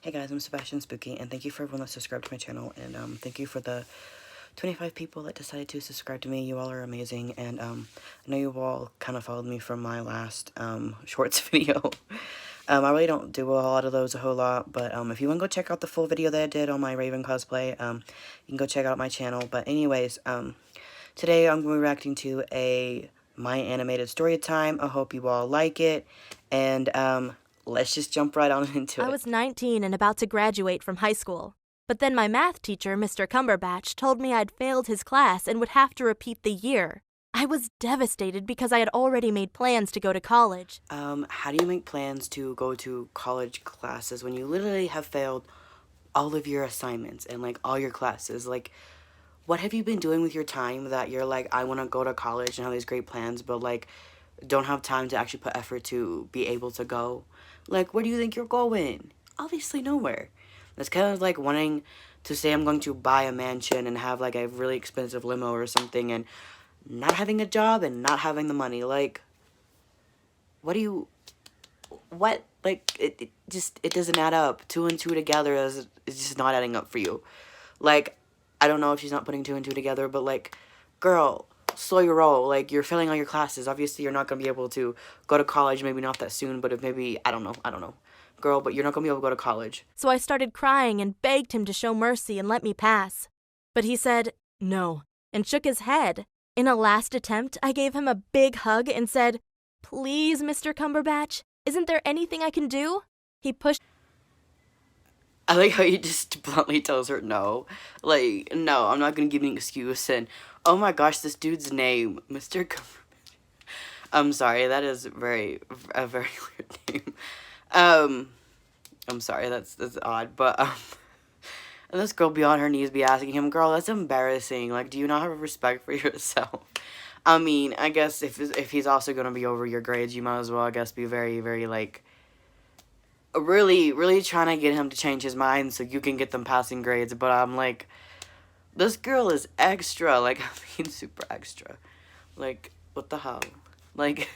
Hey guys, I'm Sebastian Spooky, and thank you for everyone that subscribed to my channel, and thank you for the 25 people that decided to subscribe to me. You all are amazing, and I know you all kind of followed me from my last shorts video. I really don't do a lot of those a whole lot, but if you want to go check out the full video that I did on my Raven cosplay, you can go check out my channel. But anyways, today I'm going to be reacting to a My Animated Story Time. I hope you all like it, and let's just jump right on into it. I was 19 and about to graduate from high school. But then my math teacher, Mr. Cumberbatch, told me I'd failed his class and would have to repeat the year. I was devastated because I had already made plans to go to college. How do you make plans to go to college classes when you literally have failed all of your assignments and like all your classes? Like, what have you been doing with your time that you're like, I want to go to college and have these great plans, but like, don't have time to actually put effort to be able to go? Like, where do you think you're going? Obviously, nowhere. That's kind of like wanting to say I'm going to buy a mansion and have like a really expensive limo or something and not having a job and not having the money. Like, what? Like, it just, it doesn't add up. Two and two together is just not adding up for you. Like, I don't know if she's not putting two and two together, but like, girl, slow your roll. Like, you're failing all your classes. Obviously, you're not going to be able to go to college, maybe not that soon, but if maybe, I don't know. Girl, but you're not going to be able to go to college. So I started crying and begged him to show mercy and let me pass. But he said, no, and shook his head. In a last attempt, I gave him a big hug and said, please, Mr. Cumberbatch, isn't there anything I can do? He pushed. I like how you just bluntly tells her no. Like, no, I'm not gonna give you an excuse. And, oh my gosh, this dude's name, Mr. I'm sorry, that is a very weird name. I'm sorry, that's odd, but, and this girl be on her knees be asking him, girl, that's embarrassing. Like, do you not have respect for yourself? I mean, I guess if he's also gonna be over your grades, you might as well, I guess, be very, like, really trying to get him to change his mind so you can get them passing grades. But I'm like, this girl is extra. Like, I mean, super extra. Like, what the hell? Like,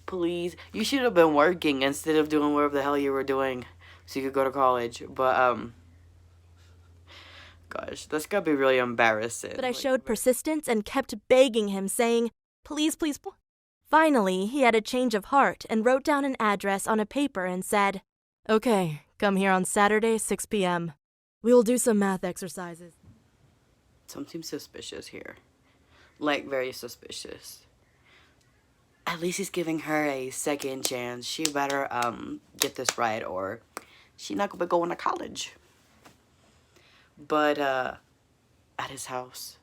please. You should have been working instead of doing whatever the hell you were doing so you could go to college. But, gosh, that's gotta be really embarrassing. But I Like, showed persistence and kept begging him, saying, please, please. Finally, he had a change of heart and wrote down an address on a paper and said, okay, come here on Saturday, 6 p.m. We will do some math exercises. something suspicious here. Like, very suspicious. At least he's giving her a second chance. She better, get this right or she not gonna be going to college. But, at his house,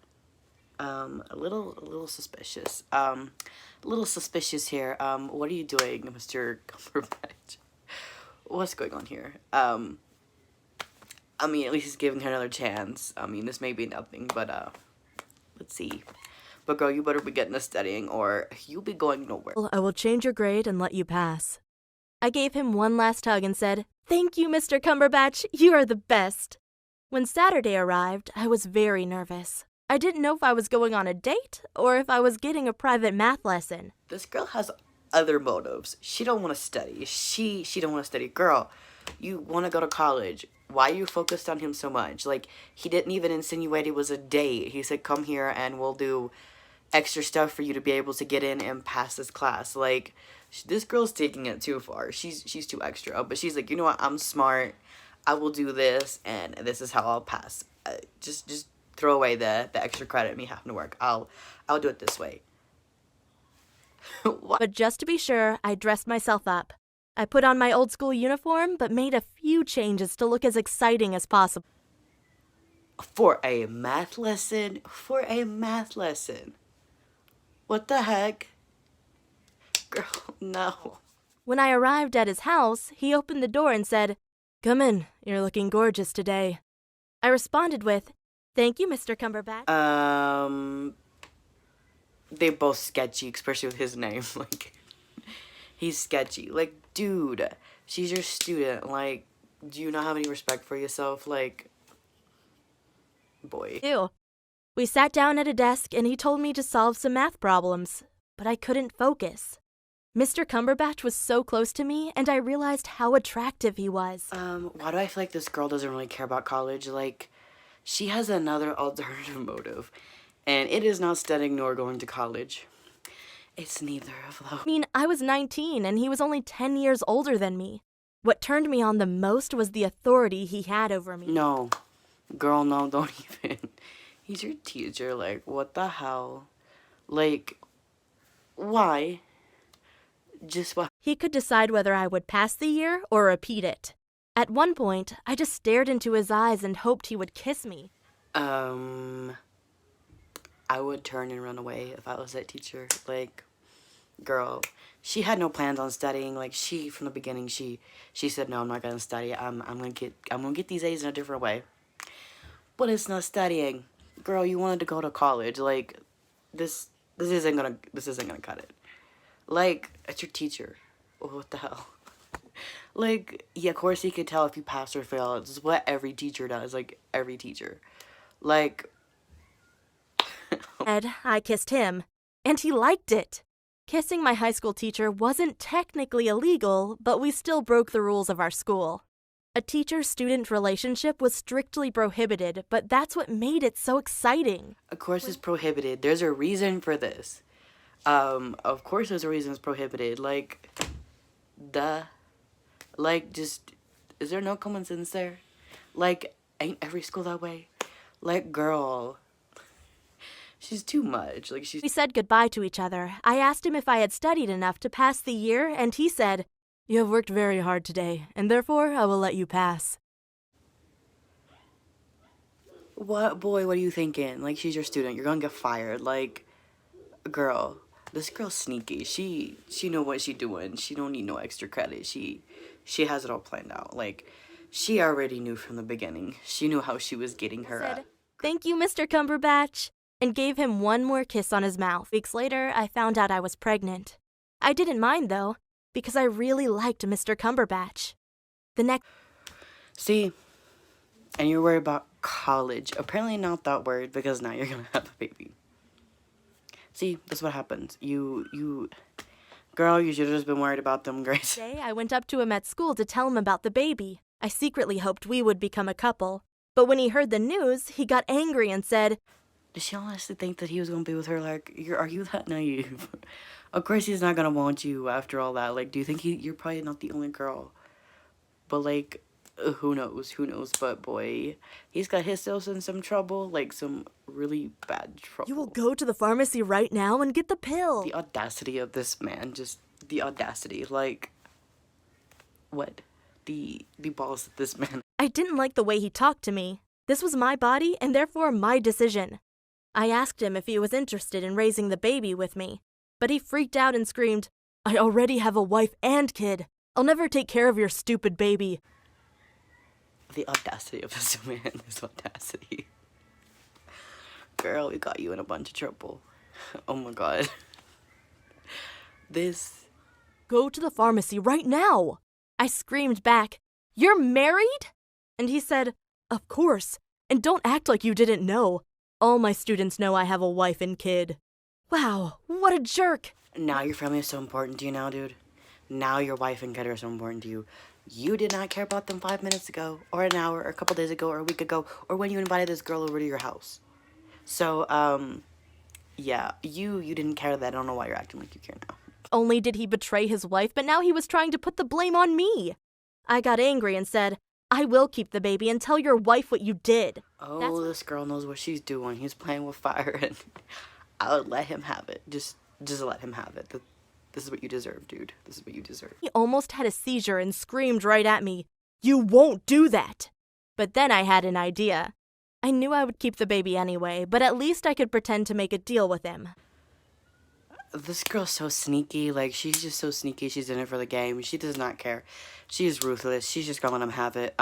a little suspicious. A little suspicious here. What are you doing, Mr. Cumberbatch? What's going on here? I mean, at least he's giving her another chance. I mean, this may be nothing, but, let's see. But girl, you better be getting to studying or you'll be going nowhere. Well, I will change your grade and let you pass. I gave him one last hug and said, thank you, Mr. Cumberbatch. You are the best. When Saturday arrived, I was very nervous. I didn't know if I was going on a date or if I was getting a private math lesson. This girl has other motives. She don't want to study. She don't want to study. Girl, you want to go to college. Why are you focused on him so much? Like, he didn't even insinuate it was a date. He said, come here and we'll do extra stuff for you to be able to get in and pass this class. Like, this girl's taking it too far. She's too extra. But she's like, you know what? I'm smart. I will do this, and this is how I'll pass. Just throw away the extra credit me having to work. I'll do it this way. What? But just to be sure, I dressed myself up. I put on my old school uniform, but made a few changes to look as exciting as possible. For a math lesson? For a math lesson. What the heck? Girl, no. When I arrived at his house, he opened the door and said, come in, you're looking gorgeous today. I responded with, thank you, Mr. Cumberbatch. They're both sketchy, especially with his name. Like, he's sketchy. Like, dude, she's your student. Like, do you not have any respect for yourself? Like, boy. Ew. We sat down at a desk and he told me to solve some math problems, but I couldn't focus. Mr. Cumberbatch was so close to me, and I realized how attractive he was. Why do I feel like this girl doesn't really care about college? Like, she has another alternative motive, and it is not studying nor going to college. It's neither of those. I mean, I was 19 and he was only 10 years older than me. What turned me on the most was the authority he had over me. No. Girl, no, don't even. He's your teacher, like, what the hell? Like, why? Just why? He could decide whether I would pass the year or repeat it. At one point, I just stared into his eyes and hoped he would kiss me. I would turn and run away if I was that teacher. Like, girl, she had no plans on studying. Like, from the beginning, she said, no, I'm not gonna study. I'm gonna get these A's in a different way. But it's not studying. Girl, you wanted to go to college. Like, this isn't gonna cut it. Like, it's your teacher. What the hell? Like, yeah, of course he could tell if you pass or fail. It's what every teacher does. Like, every teacher. Like, Ed, I kissed him, and he liked it. Kissing my high school teacher wasn't technically illegal, but we still broke the rules of our school. A teacher-student relationship was strictly prohibited, but that's what made it so exciting. of course it's prohibited. There's a reason for this. Of course there's a reason it's prohibited. Like, duh. Like, just, is there no common sense there? Like, ain't every school that way? Like, girl, she's too much. Like, We said goodbye to each other. I asked him if I had studied enough to pass the year, and he said, "You have worked very hard today, and therefore I will let you pass." What, boy, what are you thinking? Like, she's your student. You're gonna get fired. Like, girl, this girl's sneaky. She know what she doing. She don't need no extra credit. She has it all planned out. Like, she already knew from the beginning. She knew how she was getting her Said, "Thank you, Mr. Cumberbatch," and gave him one more kiss on his mouth. Weeks later, I found out I was pregnant. I didn't mind, though, because I really liked Mr. Cumberbatch. The next See, and you're worried about college. Apparently not that worried, because now you're gonna have a baby. See, that's what happens. Girl, you should have just been worried about them grades. day, I went up to him at school to tell him about the baby. I secretly hoped we would become a couple. But when he heard the news, he got angry and said, Did she honestly think that he was gonna be with her? Like, are you that naive? Of course he's not gonna want you after all that. Like, do you think you're probably not the only girl? But, like, who knows? But, boy, he's got himself in some trouble. Like, some really bad trouble. "You will go to the pharmacy right now and get the pill." The audacity of this man. Just the audacity. Like, what? The balls of this man. I didn't like the way he talked to me. This was my body and therefore my decision. I asked him if he was interested in raising the baby with me, but he freaked out and screamed, "I already have a wife and kid. I'll never take care of your stupid baby." The audacity of this man. This audacity. Girl, we got you in a bunch of trouble. Oh my god. This. "Go to the pharmacy right now." I screamed back, "You're married?" And he said, "Of course, and don't act like you didn't know. All my students know I have a wife and kid." Wow, what a jerk. Now your family is so important to you now, dude. Now your wife and kid are so important to you. You did not care about them 5 minutes ago, or an hour, or a couple days ago, or a week ago, or when you invited this girl over to your house. So, yeah, you didn't care then. I don't know why you're acting like you care now. Only did he betray his wife, but now he was trying to put the blame on me. I got angry and said, "I will keep the baby and tell your wife what you did." Oh, this girl knows what she's doing. He's playing with fire, and I would let him have it. Just let him have it. This is what you deserve, dude. This is what you deserve. He almost had a seizure and screamed right at me, "You won't do that!" But then I had an idea. I knew I would keep the baby anyway, but at least I could pretend to make a deal with him. This girl's so sneaky. Like, she's just so sneaky. She's in it for the game. She does not care. She's ruthless. She's just gonna let him have it.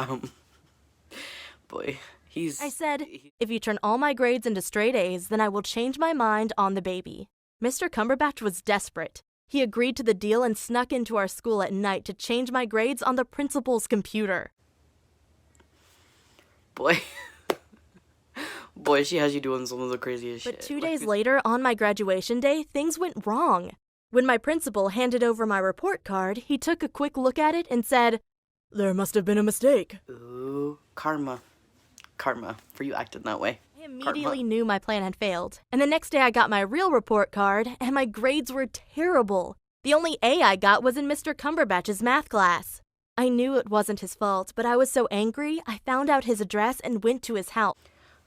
Boy, I said, "If you turn all my grades into straight A's, then I will change my mind on the baby." Mr. Cumberbatch was desperate. He agreed to the deal and snuck into our school at night to change my grades on the principal's computer. Boy. Boy, she has you doing some of the craziest shit. But 2 days later, on my graduation day, things went wrong. When my principal handed over my report card, he took a quick look at it and said, "There must have been a mistake." Ooh, karma. Karma for you acting that way. I immediately knew my plan had failed, and the next day I got my real report card, and my grades were terrible. The only A I got was in Mr. Cumberbatch's math class. I knew it wasn't his fault, but I was so angry, I found out his address and went to his house.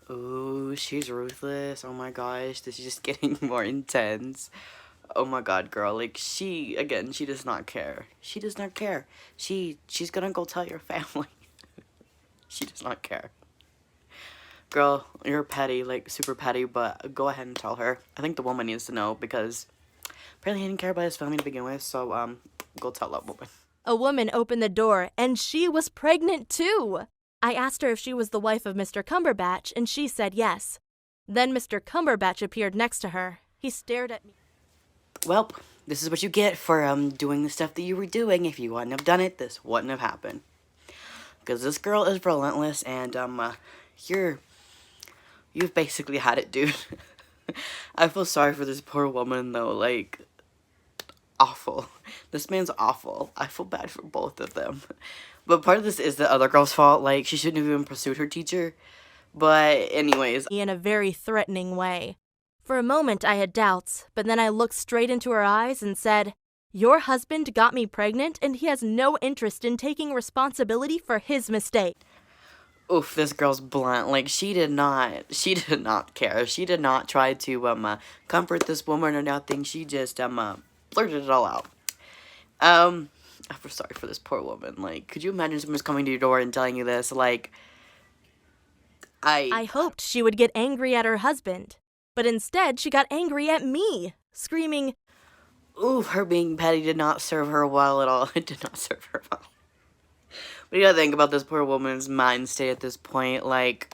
Ooh, she's ruthless. Oh my gosh, this is just getting more intense. Oh my god, girl, like, she does not care. She does not care. She's gonna go tell your family. She does not care. Girl, you're petty, like, super petty, but go ahead and tell her. I think the woman needs to know, because apparently he didn't care about his family to begin with, so, go tell that woman. A woman opened the door, and she was pregnant too. I asked her if she was the wife of Mr. Cumberbatch, and she said yes. Then Mr. Cumberbatch appeared next to her. He stared at me. Well, this is what you get for, doing the stuff that you were doing. If you wouldn't have done it, this wouldn't have happened. Because this girl is relentless, and, you've basically had it, dude. I feel sorry for this poor woman, though, like, awful. This man's awful. I feel bad for both of them. But part of this is the other girl's fault, like, she shouldn't have even pursued her teacher. But, anyways. In a very threatening way. For a moment, I had doubts, but then I looked straight into her eyes and said, "Your husband got me pregnant, and he has no interest in taking responsibility for his mistake." Oof, this girl's blunt. Like, she did not care. She did not try to, comfort this woman or nothing. She just, blurted it all out. I'm sorry for this poor woman. Like, could you imagine someone's coming to your door and telling you this? Like, I hoped she would get angry at her husband, but instead she got angry at me, screaming, ooh, her being petty did not serve her well at all. It did not serve her well. What do you gotta think about this poor woman's mind state at this point? Like,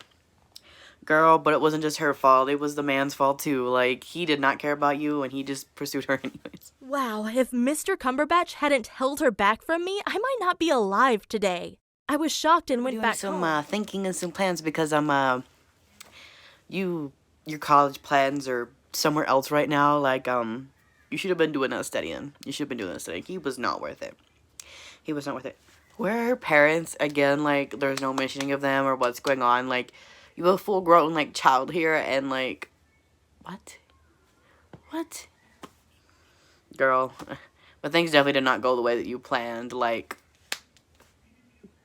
girl, but it wasn't just her fault. It was the man's fault, too. Like, he did not care about you, and he just pursued her anyways. Wow, if Mr. Cumberbatch hadn't held her back from me, I might not be alive today. I was shocked and went back home. Some thinking and some plans because your college plans are somewhere else right now. Like, you should have been doing that studying. You should have been doing that studying. He was not worth it. He was not worth it. Where are her parents? Again, like, there's no mentioning of them or what's going on. Like, you have a full-grown, like, child here, and, like, what? What? Girl, but things definitely did not go the way that you planned. Like,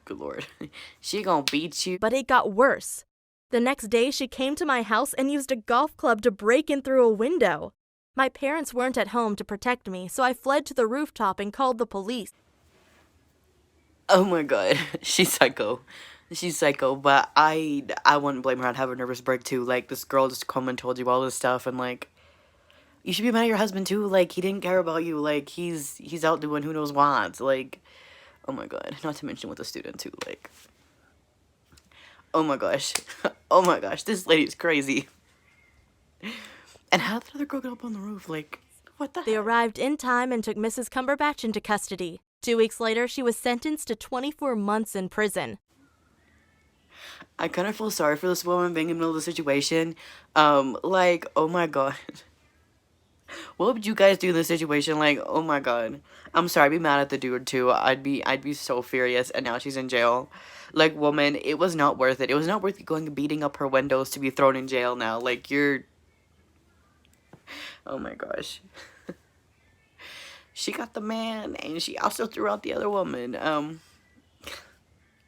good lord. She gonna beat you. But it got worse. The next day, she came to my house and used a golf club to break in through a window. My parents weren't at home to protect me, so I fled to the rooftop and called the police. Oh my god, she's psycho. She's psycho, but I wouldn't blame her. I'd have a nervous break too. Like, this girl just come and told you all this stuff, and like, you should be mad at your husband too. Like, he didn't care about you. Like, he's out doing who knows what. Like, oh my god. Not to mention with a student too. Like, oh my gosh. Oh my gosh, this lady's crazy. And how did the other girl get up on the roof? Like, what the They heck? arrived in time and took Mrs. Cumberbatch into custody. 2 weeks later, she was sentenced to 24 months in prison. I kind of feel sorry for this woman being in the middle of the situation. Like, oh my god. What would you guys do in this situation? Like, oh my god. I'm sorry, I'd be mad at the dude too. I'd be so furious, and now she's in jail. Like, woman, it was not worth it. It was not worth you going and beating up her windows to be thrown in jail now. Like, you're... Oh my gosh. She got the man, and she also threw out the other woman.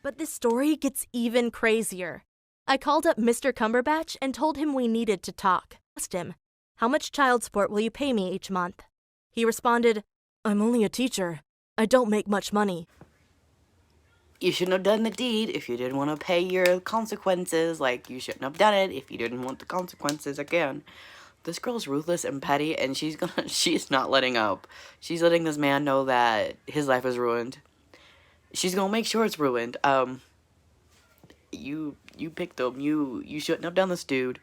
But this story gets even crazier. I called up Mr. Cumberbatch and told him we needed to talk. I asked him, "How much child support will you pay me each month?" He responded, "I'm only a teacher. I don't make much money." You shouldn't have done the deed if you didn't want to pay your consequences. Like, you shouldn't have done it if you didn't want the consequences. Again, this girl's ruthless and petty, and she's not letting up. She's letting this man know that his life is ruined. She's gonna make sure it's ruined. You picked him. You shouldn't have done this, dude.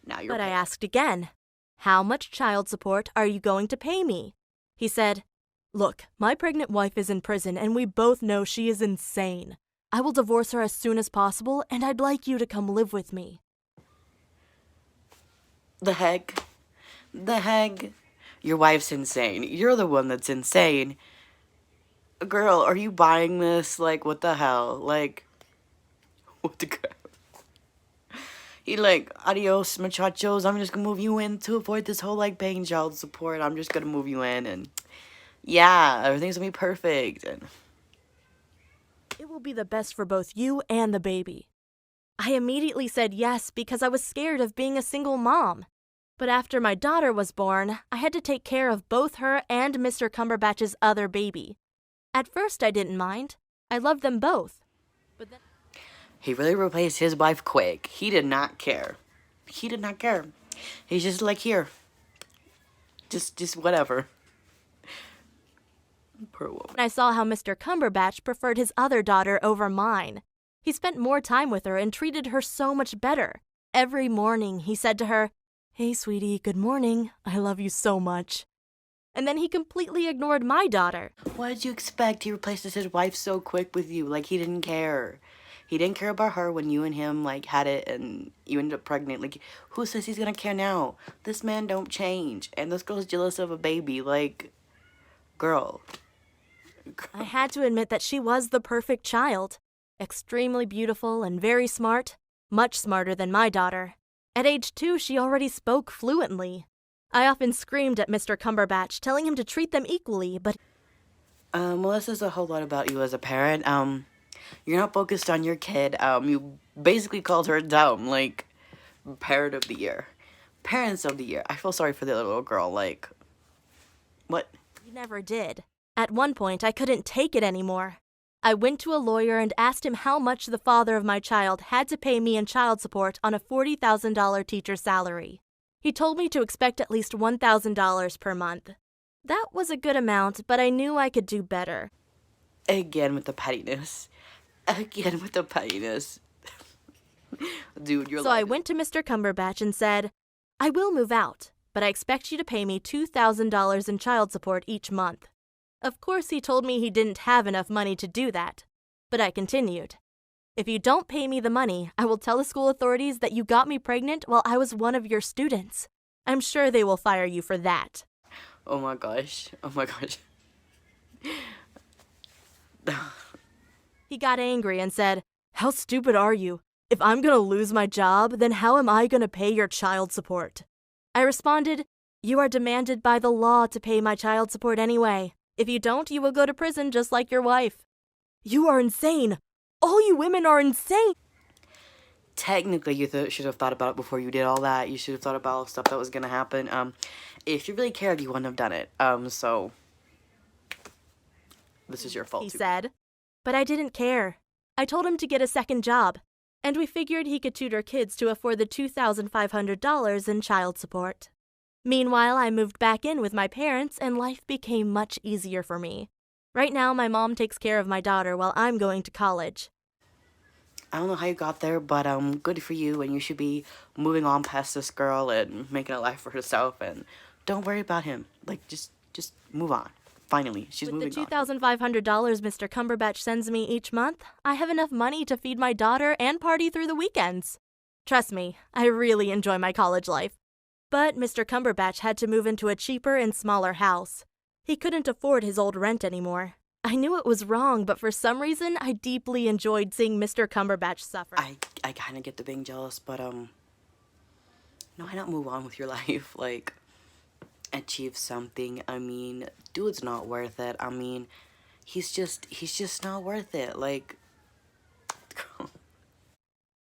Now you're But I paying. asked again, "How much child support are you going to pay me?" He said, "Look, my pregnant wife is in prison and we both know she is insane. I will divorce her as soon as possible and I'd like you to come live with me." The heck? The heck? Your wife's insane. You're the one that's insane. Girl, are you buying this? Like, what the hell? Like, what the crap? He like, adios, muchachos. I'm just gonna move you in to avoid this whole, like, paying child support. I'm just gonna move you in, and yeah, everything's gonna be perfect. And It will be the best for both you and the baby. I immediately said yes because I was scared of being a single mom. But after my daughter was born, I had to take care of both her and Mr. Cumberbatch's other baby. At first, I didn't mind. I loved them both. But then he really replaced his wife quick. He did not care. He did not care. He's just like, here. Just whatever. Poor woman. I saw how Mr. Cumberbatch preferred his other daughter over mine. He spent more time with her and treated her so much better. Every morning, he said to her, "Hey, sweetie, good morning. I love you so much." And then he completely ignored my daughter. What did you expect? He replaced his wife so quick with you. Like, he didn't care. He didn't care about her when you and him, like, had it and you ended up pregnant. Like, who says he's gonna care now? This man don't change. And this girl's jealous of a baby. Like, girl. I had to admit that she was the perfect child. Extremely beautiful and very smart. Much smarter than my daughter. At age 2, she already spoke fluently. I often screamed at Mr. Cumberbatch, telling him to treat them equally, but Well, this is a whole lot about you as a parent. You're not focused on your kid. You basically called her dumb, like, parent of the year. Parents of the year. I feel sorry for the little girl, like, what? he never did. At one point, I couldn't take it anymore. I went to a lawyer and asked him how much the father of my child had to pay me in child support on a $40,000 teacher salary. He told me to expect at least $1,000 per month. That was a good amount, but I knew I could do better. Again with the pettiness. Again with the pettiness. Dude, you're So I went to Mr. Cumberbatch and said, "I will move out, but I expect you to pay me $2,000 in child support each month." Of course, he told me he didn't have enough money to do that. But I continued. "If you don't pay me the money, I will tell the school authorities that you got me pregnant while I was one of your students. I'm sure they will fire you for that." Oh my gosh. Oh my gosh. He got angry and said, "How stupid are you? If I'm gonna lose my job, then how am I gonna pay your child support?" I responded, "You are demanded by the law to pay my child support anyway. If you don't, you will go to prison just like your wife." "You are insane! All you women are insane!" Technically, you should have thought about it before you did all that. You should have thought about stuff that was gonna happen. If you really cared, you wouldn't have done it. So this is your fault. He too. said. But I didn't care. I told him to get a second job, and we figured he could tutor kids to afford the $2,500 in child support. Meanwhile, I moved back in with my parents, and life became much easier for me. Right now, my mom takes care of my daughter while I'm going to college. I don't know how you got there, but good for you, and you should be moving on past this girl and making a life for herself, and don't worry about him. Like, just move on. Finally, she's With the moving on. $2,500 Mr. Cumberbatch sends me each month, I have enough money to feed my daughter and party through the weekends. Trust me, I really enjoy my college life. But Mr. Cumberbatch had to move into a cheaper and smaller house. He couldn't afford his old rent anymore. I knew it was wrong, but for some reason, I deeply enjoyed seeing Mr. Cumberbatch suffer. I kind of get the being jealous, but no, why not move on with your life? Like, achieve something. I mean, dude's not worth it. I mean, he's just not worth it. Like,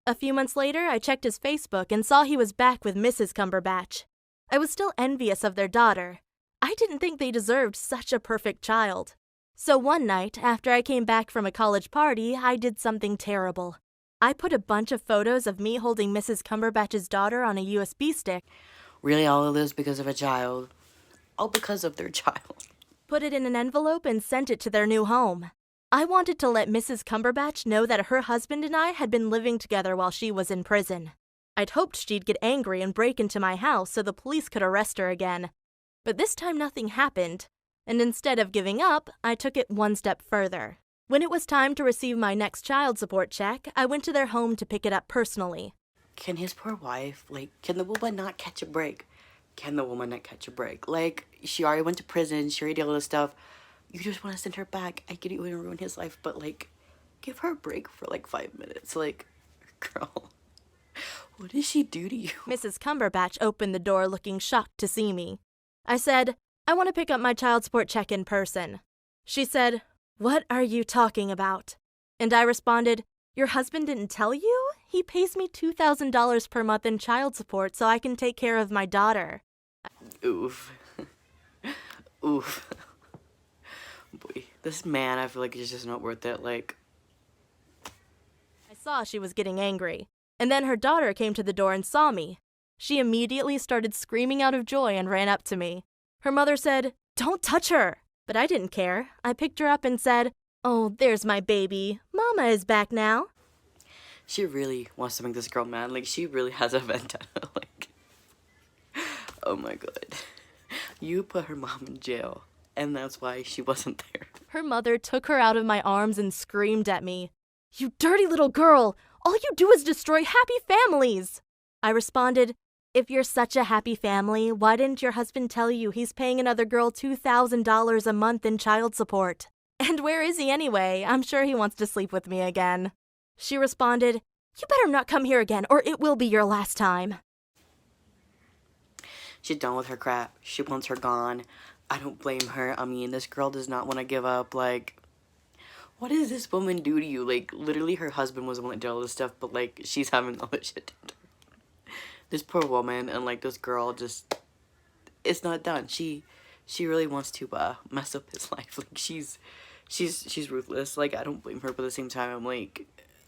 A few months later, I checked his Facebook and saw he was back with Mrs. Cumberbatch. I was still envious of their daughter. I didn't think they deserved such a perfect child. So one night, after I came back from a college party, I did something terrible. I put a bunch of photos of me holding Mrs. Cumberbatch's daughter on a USB stick. really, all of this because of a child. All because of their child. Put it in an envelope and sent it to their new home. I wanted to let Mrs. Cumberbatch know that her husband and I had been living together while she was in prison. I'd hoped she'd get angry and break into my house so the police could arrest her again. But this time nothing happened, and instead of giving up, I took it one step further. When it was time to receive my next child support check, I went to their home to pick it up personally. Can his poor wife, like, can the woman not catch a break? can the woman not catch a break? Like, she already went to prison, she already did all this stuff. You just want to send her back. I get it, you want to ruin his life, but like, give her a break for like 5 minutes. Like, girl, what did she do to you? Mrs. Cumberbatch opened the door looking shocked to see me. I said, I want to pick up my child support check in person. She said, what are you talking about? And I responded, your husband didn't tell you? He pays me $2,000 per month in child support so I can take care of my daughter. Oof. Oof. Boy, this man, I feel like he's just not worth it. Like, I saw she was getting angry, and then her daughter came to the door and saw me. She immediately started screaming out of joy and ran up to me. Her mother said, don't touch her. But I didn't care. I picked her up and said, oh, there's my baby. Mama is back now. she really wants to make this girl mad. Like, she really has a vendetta. Like, oh my god. You put her mom in jail, and that's why she wasn't there. Her mother took her out of my arms and screamed at me, you dirty little girl! All you do is destroy happy families! I responded, if you're such a happy family, why didn't your husband tell you he's paying another girl $2,000 a month in child support? And where is he anyway? I'm sure he wants to sleep with me again. She responded, you better not come here again or it will be your last time. She's done with her crap. She wants her gone. I don't blame her. I mean, this girl does not want to give up. Like, what does this woman do to you? Like, literally her husband was the one that did all this stuff, but like, she's having all this shit done to her. This poor woman, and like, this girl just, it's not done. She really wants to mess up his life. Like, she's ruthless. Like, I don't blame her, but at the same time, I'm like,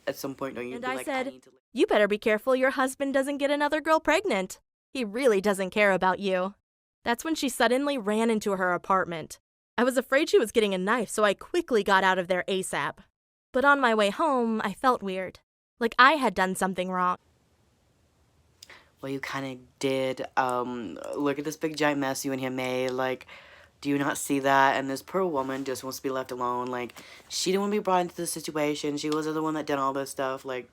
at some point, don't you And be I like, said, I need to... you better be careful your husband doesn't get another girl pregnant. He really doesn't care about you. That's when she suddenly ran into her apartment. I was afraid she was getting a knife, so I quickly got out of there ASAP. But on my way home, I felt weird. Like I had done something wrong. Well, you kind of did. Look at this big giant mess you and him made. Like, do you not see that? And this poor woman just wants to be left alone. Like, she didn't want to be brought into this situation. She was the one that did all this stuff. Like,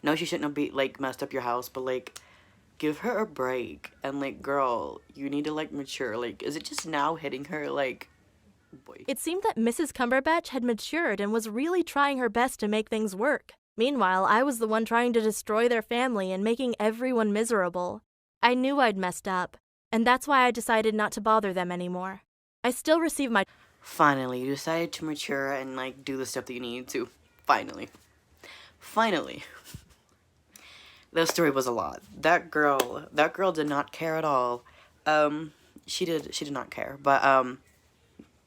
no, she shouldn't have like, messed up your house, but, like, give her a break. And, like, girl, you need to, like, mature. Like, is it just now hitting her? Like, boy. It seemed that Mrs. Cumberbatch had matured and was really trying her best to make things work. Meanwhile, I was the one trying to destroy their family and making everyone miserable. I knew I'd messed up, and that's why I decided not to bother them anymore. I still receive my... Finally, you decided to mature and, like, do the stuff that you need to. Finally. Finally. That story was a lot. That girl did not care at all. She did not care, but,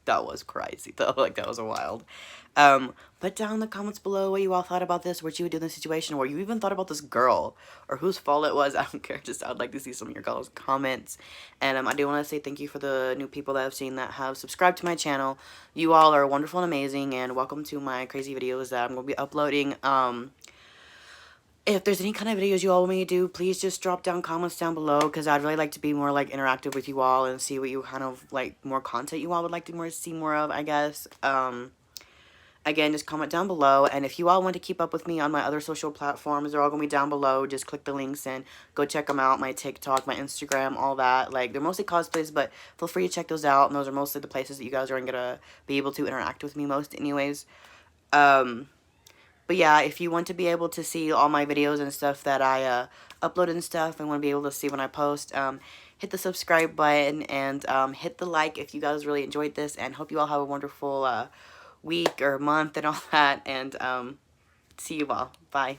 that was crazy, though. Like, that was wild. Put down in the comments below what you all thought about this, what you would do in this situation, or you even thought about this girl, or whose fault it was. I don't care. Just, I'd like to see some of your guys' comments. And, I do want to say thank you for the new people that I've seen that have subscribed to my channel. You all are wonderful and amazing, and welcome to my crazy videos that I'm going to be uploading. If there's any kind of videos you all want me to do, please just drop down comments down below, because I'd really like to be more, like, interactive with you all and see what you kind of, like, more content you all would like to see more of, I guess. Again, just comment down below, and if you all want to keep up with me on my other social platforms, they're all going to be down below. Just click the links and go check them out, my TikTok, my Instagram, all that. Like, they're mostly cosplays, but feel free to check those out, and those are mostly the places that you guys are going to be able to interact with me most anyways. But yeah, if you want to be able to see all my videos and stuff that I upload and stuff and want to be able to see when I post, hit the subscribe button and hit the like if you guys really enjoyed this, and hope you all have a wonderful week or month and all that, and see you all. Bye.